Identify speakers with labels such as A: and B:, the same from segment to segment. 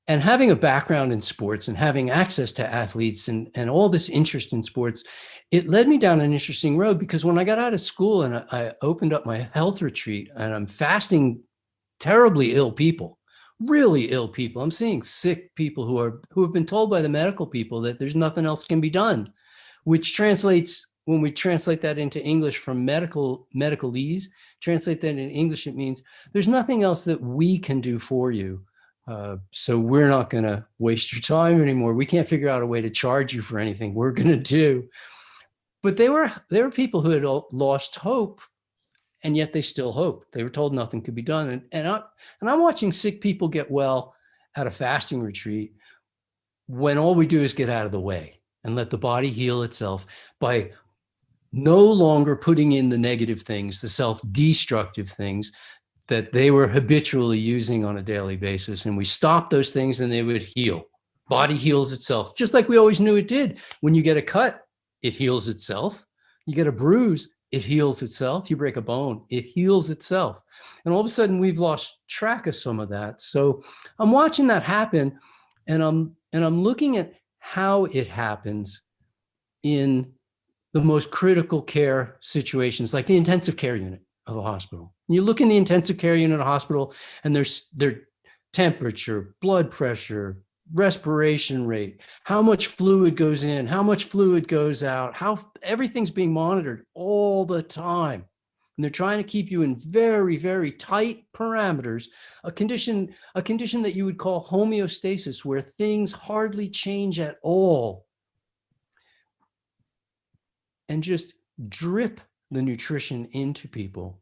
A: and having a background in sports and having access to athletes and all this interest in sports, it led me down an interesting road, because when I got out of school and I opened up my health retreat, and I'm fasting terribly ill people, really ill people. I'm seeing sick people who have been told by the medical people that there's nothing else can be done, which translates, when we translate that into English from medicalese, translate that in English, it means there's nothing else that we can do for you. So we're not going to waste your time anymore. We can't figure out a way to charge you for anything we're going to do. But there were people who had lost hope, and yet they still hoped. They were told nothing could be done. And I'm watching sick people get well at a fasting retreat when all we do is get out of the way and let the body heal itself by no longer putting in the negative things, the self-destructive things that they were habitually using on a daily basis. And we stop those things and they would heal. Body heals itself, just like we always knew it did. When you get a cut, it heals itself. You get a bruise, it heals itself. You break a bone, it heals itself. And all of a sudden we've lost track of some of that. So I'm watching that happen, and I'm looking at how it happens in the most critical care situations, like the intensive care unit of a hospital. You look in the intensive care unit of a hospital, and there's their temperature, blood pressure, respiration rate, how much fluid goes in, how much fluid goes out, how everything's being monitored all the time. And they're trying to keep you in very, very tight parameters, a condition that you would call homeostasis, where things hardly change at all, and just drip the nutrition into people.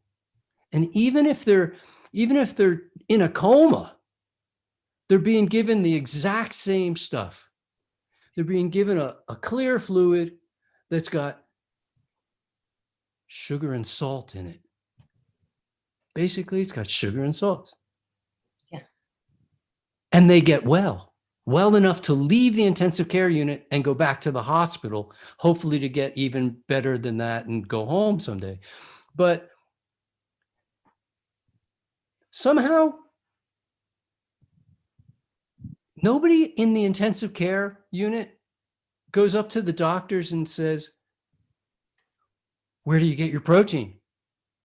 A: And even if they're in a coma, they're being given the exact same stuff. They're being given a clear fluid that's got sugar and salt in it. Basically, it's got sugar and salt.
B: Yeah.
A: And they get well enough to leave the intensive care unit and go back to the hospital, hopefully to get even better than that and go home someday. But somehow, nobody in the intensive care unit goes up to the doctors and says, "Where do you get your protein?